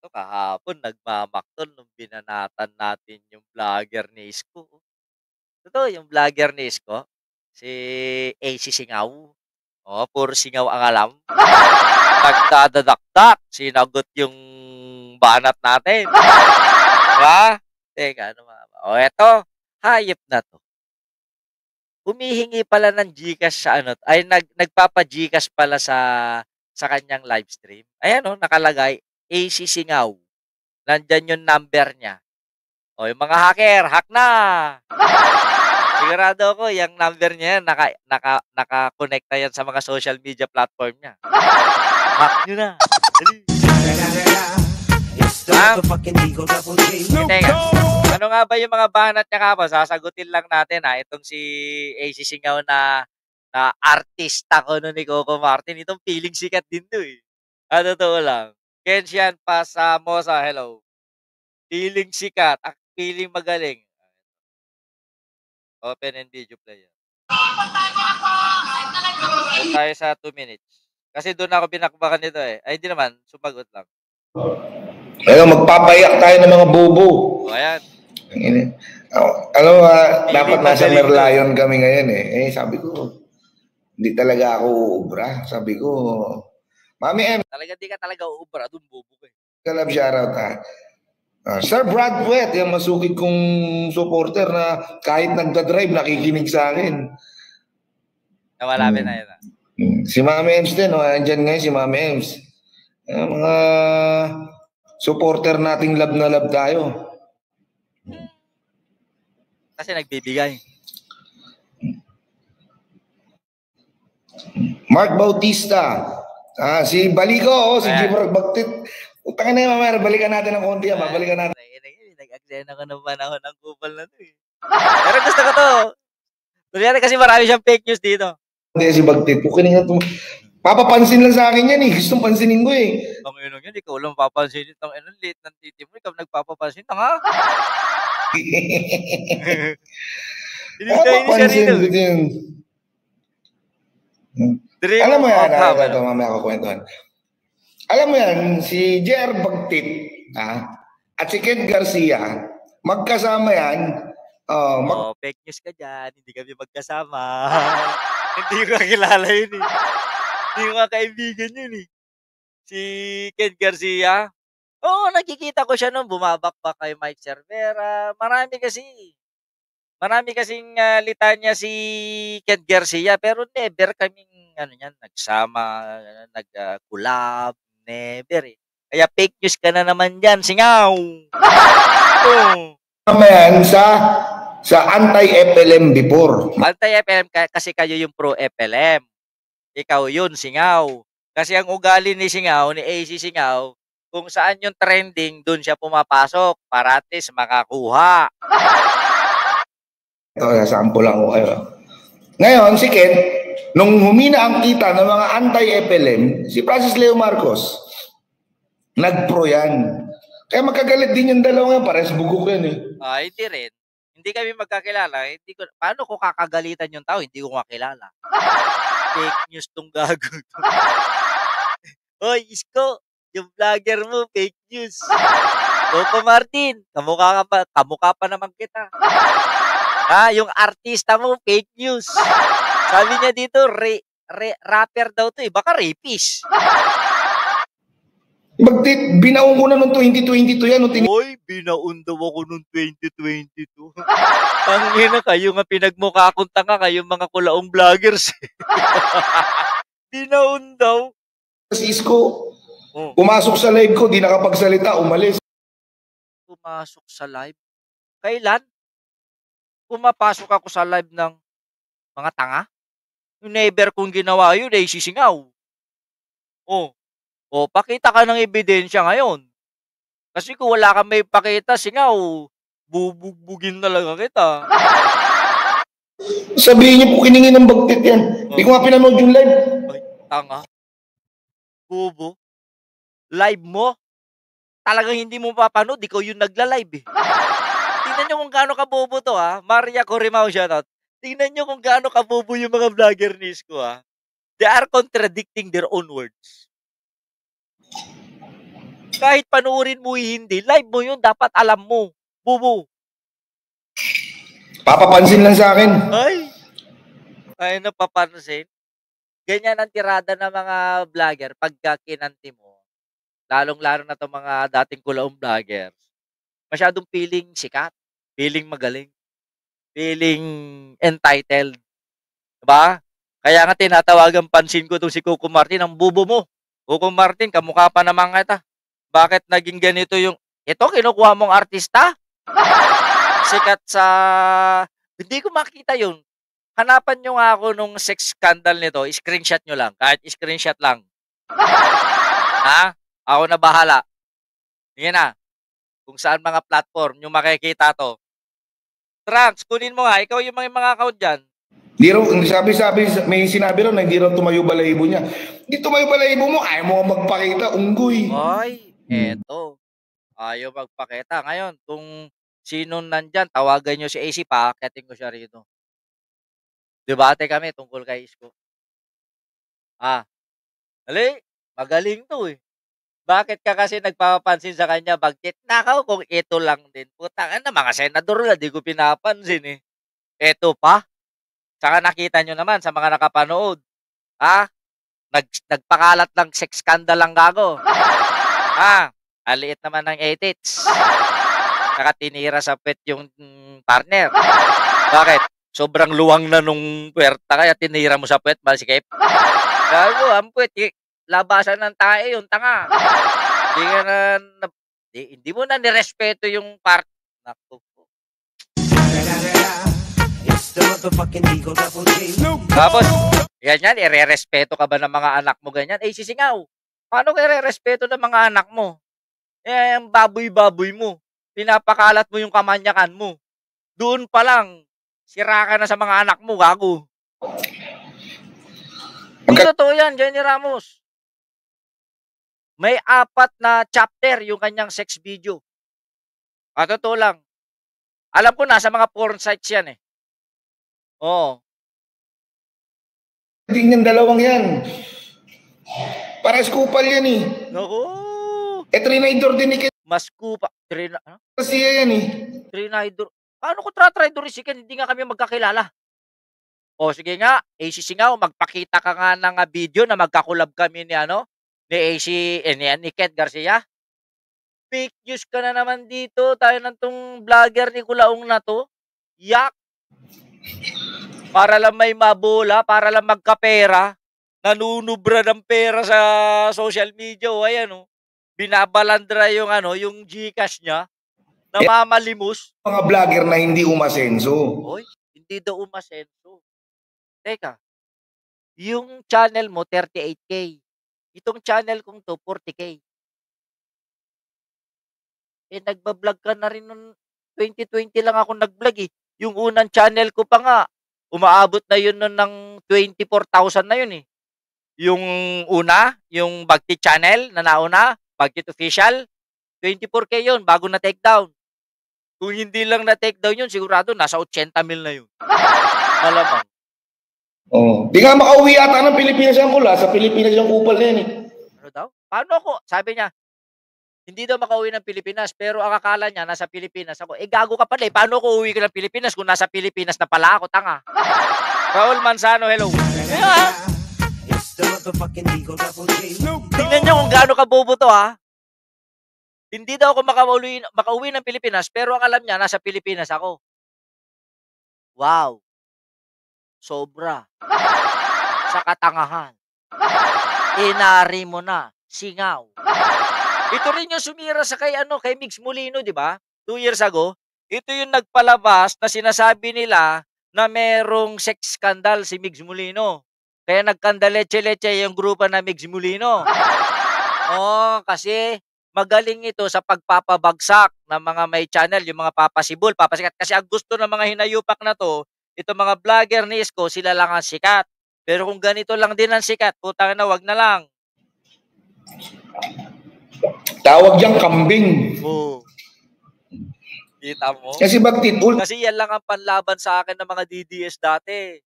Ito kahapon nagmamakton nung binanatan natin yung vlogger ni Isko. Totoo yung vlogger ni Isko, si AC Singaw. Oo, puro singaw ang alam. Nagdadadakdak, sinagot yung banat natin. Diba? Teka, ano ba? O eto, hayop na 'to. Humihingi pala ng GCash sa ano, ay nagpapa-GCash pala sa kanyang live stream. Ayan oh, nakalagay, AC Singaw. Nandiyan yung number niya. O yung mga hacker, hack na! Sigurado ako yung number niya yan naka-connect na yan sa mga social media platform niya. Hack niyo na. Dali. Ah, teka. Ano nga ba yung mga banat niya kapon? Sasagutin lang natin ha. Itong si AC Singaw na artista ko no ni Coco Martin. Itong feeling sikat din to eh. Totoo lang. Kenshian Pasamosa, hello. Feeling sikat. Feeling magaling. Open and video player. Doon tayo sa 2 minutes. Kasi doon ako binakbakan nito eh. Ay, hindi naman. Sumagot lang. Ayun, magpapayak tayo ng mga bobo. O, ayan. Alam mo, dapat nasa Merlion kami ngayon eh. Sabi ko, hindi talaga ako ubra. Sabi ko, Mami M. Talaga di ka talaga uubra. Doon bobo ka eh. Kalab shoutout ha. Sir Brad Wet, yung masukid kong supporter na kahit nagda-drive, nakikinig sa akin. Nawalapin na yun. Si Mami Ems din, andyan ngayon si Mami Ems. Mga supporter nating love na love tayo. Kasi nagbibigay. Mark Bautista. Si Balico, si Jimmer Bagtit. Utangin na yung mamaya, balikan natin ng konti yan. Babalikan natin. Nag-aksena ko ng panahon ng kupal na to eh. Pero gusto ko to. Tuloy kasi marami siyang fake news dito. Hindi si Bagtit. Pukinig na ito. Papapansin lang sa akin yan eh. Gustong pansinin ko eh. Ang inong yun, ikaw lang papansin itong late ng titi mo. Ikaw nagpapapansin na nga. Papapansin ko din. Alam mo yan, ito mamaya ako kwentuhan. Alam mo yan, si Jer Bagtit at si Ken Garcia, magkasama yan. Fake news ka dyan, hindi kami magkasama. Hindi ko kakilala yun eh. Hindi ko kaibigan yun eh. Si Ken Garcia, nakikita ko siya nung bumabakbak kay Mike Cervera. Marami kasing litanya si Ken Garcia, pero never kaming nagsama, nag-collab. Never eh. Kaya fake news ka na naman dyan, singaw! Yan sa anti-FLM before. Anti-FLM kasi kayo yung pro-FLM. Ikaw yun, singaw. Kasi ang ugali ni Singaw, ni AC Singaw, kung saan yung trending, dun siya pumapasok para at least makakuha. Ito, sample lang ko kayo. Ngayon, si Ken, nung humina ang kita ng mga anti-FLM, si Francis Leo Marcos, nag-pro yan. Kaya magkagalit din yung dalawa nga, pares bugok yan eh. Hindi rin. Hindi kami magkakilala. Paano ko kakagalitan yung tao? Hindi ko makilala. Fake news tong gago. Hoy, Isko, yung vlogger mo, fake news. Coco Martin, kamukha pa naman kita. Yung artista mo, fake news. Sabi niya dito, rapper daw to eh. Baka rapist. Bagtit, binaon ko na noong 2022 yan. Hoy, binaon daw ako noong 2022. Tangina kayo nga pinagmukha akong tanga kayo mga kulaong vloggers. Binaon daw. Si Isko, pumasok sa live ko, di nakapagsalita, umalis. Pumasok sa live? Kailan? Pumapasok ako sa live ng mga tanga? Never kong ginawa yun, sisingaw. Pakita ka ng ebidensya ngayon. Kasi kung wala kang may pakita, singaw, bubugbugin talaga kita. Sabihin niyo po kiningin ng Bagtit yan. Hindi ko nga pinanood yung live. Ay, tanga. Bubo. Live mo? Talagang hindi mo papanood, ikaw yung nagla-live eh. Tingnan nyo kung gaano kabobo to Maria Corimao shoutout. Tingnan nyo kung gaano kabobo yung mga vlogger ni Isko They are contradicting their own words. Kahit panuorin mo hindi, live mo yun, dapat alam mo. Bubo. Papapansin lang sa akin. Ay napapansin. Ganyan ang tirada ng mga vlogger pagka kinanti mo. Lalong-lalo na 'tong mga dating kulaong vloggers. Masyadong feeling sikat, feeling magaling, feeling entitled, 'di ba? Kaya nga tinatawagang pansin ko 'tong si Coco Martin, ang bobo mo. Coco Martin, kamukha pa naman kita. Bakit naging ganito yung ito kinukuha mong artista? Sikat sa hindi ko makita yun. Hanapan nyo nga ako nung sex scandal nito, screenshot nyo lang, kahit screenshot lang. Ha? Ako na bahala. Yan na, kung saan mga platform nyo makikita to. Trunks, kunin mo nga, ikaw yung mga account dyan. Di raw, sabi, may sinabi raw na hindi raw tumayo balahibo niya. Hindi tumayo balahibo mo, ayaw mo magpakita, unggoy. Ay, eto. Ayaw magpakita. Ngayon, kung sino nandyan, tawagan nyo si AC, paakatin ko siya rito. Debate kami tungkol kay Isko. Dali, magaling to eh. Bakit ka kasi nagpapansin sa kanya bagkit? Nakaw kung ito lang din. Putang na, mga senador na, di ko pinapansin eh. Ito pa. Saka nakita nyo naman sa mga nakapanood. Nagpakalat lang sex scandal lang gago. Aliit naman ng 8 Saka tinira sa pet yung partner. Bakit? Sobrang luwang na nung puwerta kaya tinira mo sa puwet, masikip. Gago, ang puwet, labasan ng tae yun, tanga. Hindi mo na nirespeto yung part. Naku po. Tapos, ganyan, ire-respeto ka ba ng mga anak mo ganyan? Sisingaw. Paano ka ire-respeto ng mga anak mo? Ang baboy-baboy mo. Pinapakalat mo yung kamanyakan mo. Doon pa lang, sira ka na sa mga anak mo, gago. Hindi totoo yan, Jenny Ramos. May 4 na chapter yung kanyang sex video. Totoo lang. Alam ko nasa mga porn sites yan eh. Oo. Hindi yung dalawang yan. Para skupal yan eh. Naku. Trinidor din ni Ken. Mas kupa. Siya yan eh. Trinidor. Paano ko trinidor si Ken? Hindi nga kami magkakilala. Sige nga, AC Singaw, magpakita ka nga ng video na magkakulab kami ni ni AC, ni Ken Garcia. Fake news ka na naman dito. Tayo ng tong vlogger ni Kulaong na to. Yak. Para lang may mabola, para lang magkapera. Nanunubra ng pera sa social media. Ayan binabalandra yung yung GCash niya. Namamalimos. Mga vlogger na hindi umasenso. Hindi daw umasenso. Teka, yung channel mo, 38K. Itong channel kong to, 40K. Nagbablog ka na rin noong 2020 lang ako nag-vlog eh. Yung unang channel ko pa nga, umaabot na yun nun ng 24,000 na yun eh. Yung una, yung Bagtit channel na nauna, Bagtit official, 24K yun, bago na take down. Kung hindi lang na take down yun, sigurado nasa 80,000 na yun. Malamang. Di nga makauwi ata ng Pilipinas yung kula. Sa Pilipinas yung kupal na yan eh. Ano daw? Paano ako? Sabi niya, hindi daw makauwi ng Pilipinas, pero ang akala niya, nasa Pilipinas ako. Gago ka pala eh. Paano ako uwi ka ng Pilipinas kung nasa Pilipinas na pala ako? Tanga. Raul Manzano, hello. Tingnan niyo kung gaano ka bobo to ha. Hindi daw ako makauwi ng Pilipinas, pero ang alam niya, nasa Pilipinas ako. Wow. Sobra. Sa katangahan. Inari mo na. Singaw. Ito rin yung sumira sa kay Migs Molino, di ba? 2 years ago. Ito yung nagpalabas na sinasabi nila na merong sex scandal si Migs Molino. Kaya nagkandaleche-leche yung grupo na Migs Molino. Kasi magaling ito sa pagpapabagsak ng mga may channel, yung mga papasibol, papasikat. Kasi ang gusto ng mga hinayupak na to, ito mga vlogger ni Isko, sila lang ang sikat. Pero kung ganito lang din ang sikat, putang na, wag na lang. Tawag diyang kambing. Kita mo? Kasi Bagtit. Kasi yan lang ang panlaban sa akin ng mga DDS dati.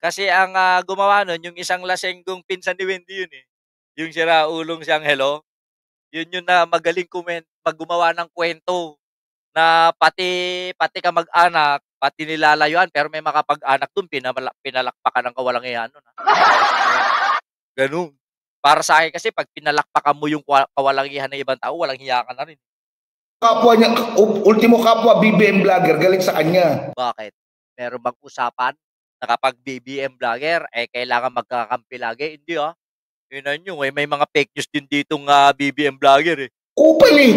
Kasi ang gumawa nun, yung isang lasenggong pinsan ni Wendy yun eh. Yung sira ulong siyang hello. Yun yung na magaling gumawa ng kwento na pati kamag-anak, pati nilalayuan pero may makapag-anak dun pinalakpakan ng kawalang-hiya nun, Gano'n. Para sa'kin kasi 'pag pinalakpakan mo yung kawalang-iyahan ng ibang tao, walang hiya ka na rin. Kapwa niya, ultimo kapwa BBM vlogger, galit sa kanya. Bakit? Meron bang usapan na kapag BBM vlogger, kailangan magkakampi lagi? Hindi, tingnan niyo, may mga fake news din ditong, BBM vlogger, eh. Kupal eh.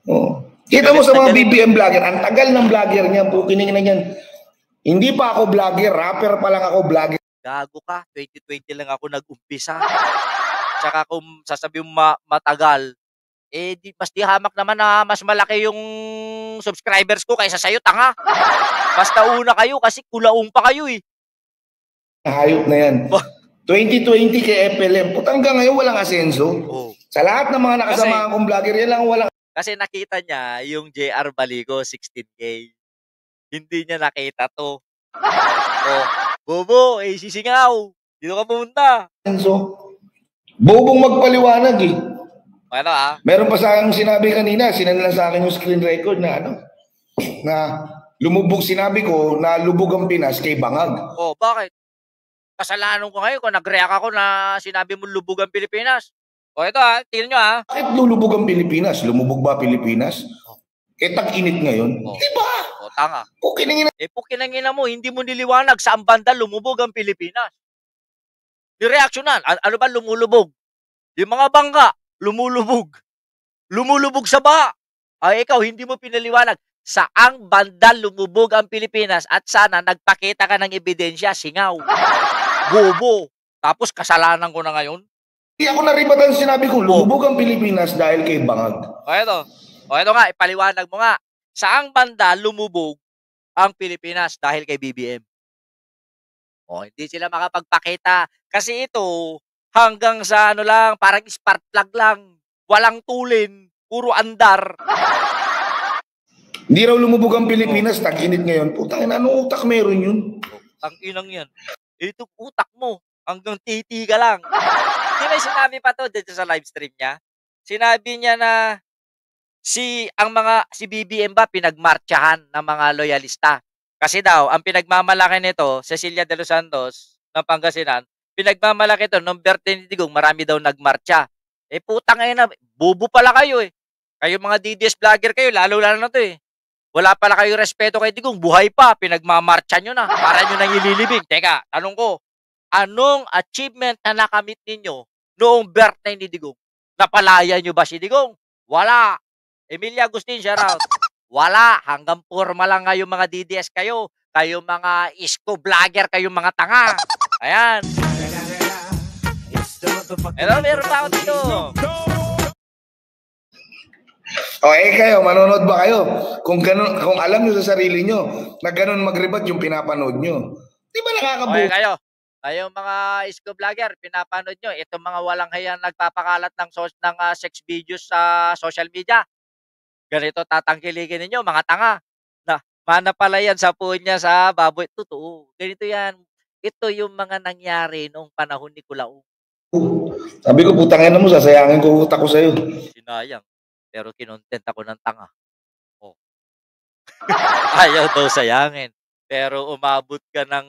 Oh. Kita mo Galit sa na mga galit. BBM vlogger, ang tagal ng vlogger niya, bukining na yan. Hindi pa ako vlogger, rapper pa lang ako vlogger. Gago ka, 2020 lang ako nag-umpisa. Tsaka kung sasabihin mo matagal, di hamak naman na mas malaki yung subscribers ko kaysa sa'yo, tanga. Mas nauna kayo kasi kulaong pa kayo, eh. Hayop na yan. 2020 kay FLM, putang hanggang ngayon walang asenso. Oh. Sa lahat ng mga nakasamahan kong vlogger, yan lang walang. Kasi nakita niya yung JR Baligo, 16K. Hindi niya nakita 'to. Oh, bobo, sisingaw. Dito ka pumunta. Asenso. Bobong magpaliwanag eh. Ano, Meron pa sa akin sinabi kanina, sinanla sa akin yung screen record na na lumubog, sinabi ko na lubog ang Pinas kay Bangag. Oh, bakit? Kasalanan ko ngayon kung nag-react ako na sinabi mo lubog ang Pilipinas. O ito, tingnan nyo, Bakit lulubog ang Pilipinas? Lumubog ba Pilipinas? Tag-init ngayon. Diba? O, tanga. Pukinangin. Pukinangina mo, hindi mo niliwanag saan banda lumubog ang Pilipinas. Nireaksyonan. Ano ba lumulubog? Yung mga bangka, lumulubog. Lumulubog sa baha. Ay, ikaw, hindi mo pinaliwanag saang banda lumubog ang Pilipinas at sana nagpakita ka ng ebidensya, singaw. Bobo. Tapos kasalanan ko na ngayon. Hindi ako naribatan sinabi ko, lumubog ang Pilipinas dahil kay Bangag. O ito nga, ipaliwanag mo nga. Saang banda lumubog ang Pilipinas dahil kay BBM? O, hindi sila makapagpakita. Kasi ito, hanggang sa ano lang, parang spark plug lang. Walang tulin. Puro andar. Hindi raw lumubog ang Pilipinas, tag-init ngayon. Putang ina, anong utak meron yun? Ang inang yan. Ito utak mo. Hanggang titi ka lang. Hindi may sinabi pa to dito sa live stream niya. Sinabi niya na si BBM ba pinagmartsahan ng mga loyalista. Kasi daw, ang pinagmamalaki nito, Cecilia de los Santos ng Pangasinan, pinagmamalaki ito, nung birthday ni Digong, marami daw nagmarcha. Putang ina, bubo pala kayo eh. Kayo mga DDS vlogger kayo, lalo-lalo na to eh. Wala pala kayo respeto kay Digong, buhay pa, pinagmamarcha nyo na, para nyo nang ililibing. Teka, tanong ko, anong achievement na nakamit ninyo noong birthday ni Digong? Napalaya nyo ba si Digong? Wala. Emilia Agustin, shout out. Wala. Hanggang forma lang kayo mga DDS kayo. Kayo mga isko vlogger, kayo mga tanga. Ayan. Meron pa ako dito. Kayo, manonood ba kayo? Kung ganun, kung alam nyo sa sarili nyo na ganun mag-rebut yung pinapanood nyo, di ba nakakabuo? Kayo mga isko vlogger, pinapanood nyo, itong mga walang hayang nagpapakalat ng sex videos sa social media. Ganito tatangkilikin ninyo, mga tanga. Na, mana pala yan sa punya sa baboy. Totoo. Ganito yan. Ito yung mga nangyari noong panahon ni Kulaong. Sabi ko, putangin na mo, sasayangin ko utak ko sa'yo. Sinayang. Pero kinontent ako ng tanga. Oh. Ayaw daw sayangin. Pero umabot ka ng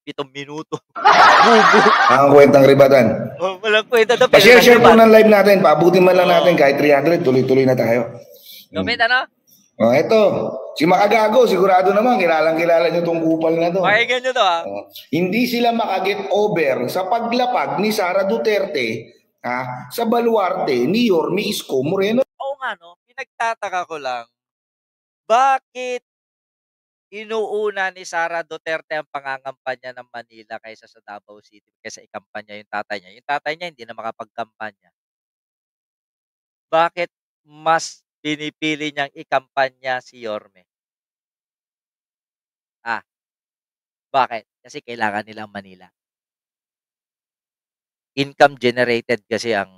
7 minuto. Bubo. Ang kwentang ribatan. Walang kwenta daw. Pa-share po ng live natin. Paabutin man lang natin kahit 300. Tuloy-tuloy na tayo. Gumit ano? Ito. Si Makagago, sigurado naman, kilala nyo itong kupal na to. Pakinggan nyo to Hindi sila makaget over sa paglapag ni Sara Duterte sa baluarte ni Yorme Isko Moreno. Oo nga, no? Pinagtataka ko lang, bakit inuuna ni Sara Duterte ang pangangampanya ng Manila kaysa sa Davao City, kaysa ikampanya yung tatay niya? Yung tatay niya hindi na makapagkampanya. Bakit mas pinipili niyang ikampanya si Yorme? Bakit? Kasi kailangan nilang Manila. Income generated kasi ang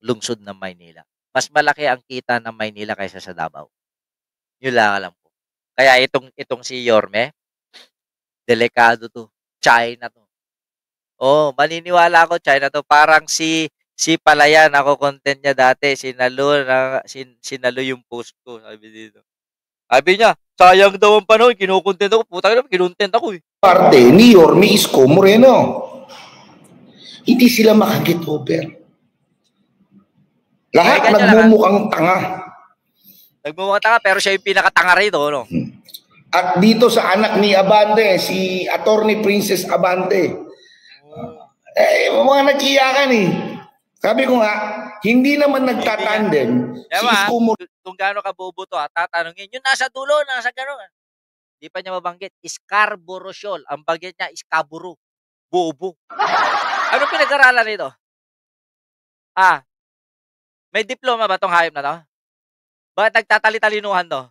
lungsod ng Maynila. Mas malaki ang kita ng Maynila kaysa sa Davao. Yun lang alam ko. Kaya itong si Yorme, delikado to. China to. Oh, maniniwala ako, China to. Parang si Si Palayan, ako content niya dati, sinalo yung post ko, sabi dito. Sabi niya, sayang daw ang panahon, kinukontent ako, putang ina, kinontent ako eh. Parte ni Yorme Isko Moreno. Hindi sila makaget over. Lahat Kaya ganyan nagmumukhang tanga. Nagmumukhang tanga, pero siya yung pinakatanga rito, no? At dito sa anak ni Abante, si Attorney Princess Abante, mga nag-iyakan eh. Sabi ko nga, hindi naman nagtatandem si Isko Moreno. Kung gaano ka bobo to, tatanungin, yung nasa dulo, nasa gano'n. Di pa niya mabanggit, Scarborough Shoal. Ang banggit niya, Scarborough. Bobo. Ano pinag-aralan nito? May diploma ba tong hayop na to? Bakit nagtatali-talinuhan to?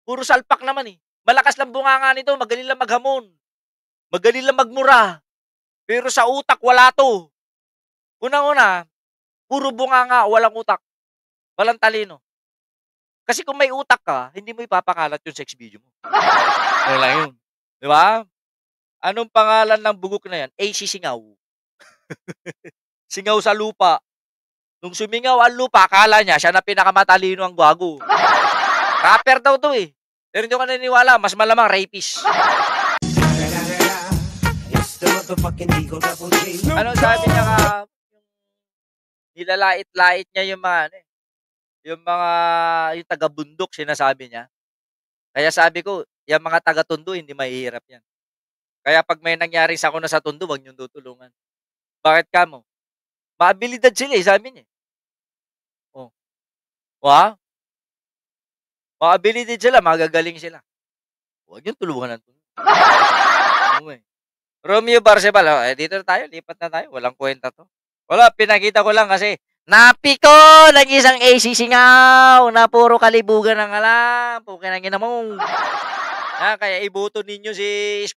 Puro salpak naman eh. Malakas lang bunganga nito, magaling lang maghamon. Magaling lang magmura. Pero sa utak, wala to. Unang-una, puro bunganga, walang utak. Walang talino. Kasi kung may utak ka, hindi mo ipapakalat yung sex video mo. Ano lang yun. Di ba? Anong pangalan ng bugok na yan? AC Singaw. Singaw sa lupa. Nung sumingaw ang lupa, akala niya, siya na pinakamatalino ang gwago. Rapper daw to eh. Pero hindi ko naniniwala, mas malamang rapist. Ano sabi niya ka? Nilalait-lait niya yung mga yung taga-bundok, sinasabi niya. Kaya sabi ko, yung mga taga-tundo, hindi mahihirap yan. Kaya pag may nangyari sa na sa tundo, wag niyong tutulungan. Bakit ka mo? Maabilidad sila sabi niya. Oh. Wow. Maabilidad sila, magagaling sila. Huwag niyong tulungan ng tundo. Romeo Barcebal, dito na tayo, lipat na tayo. Walang kwenta to. Wala, pinakita ko lang kasi napiko ng isang AC Singaw na puro kalibugan ng alam. Pukinangin na mo. Kaya iboto ninyo si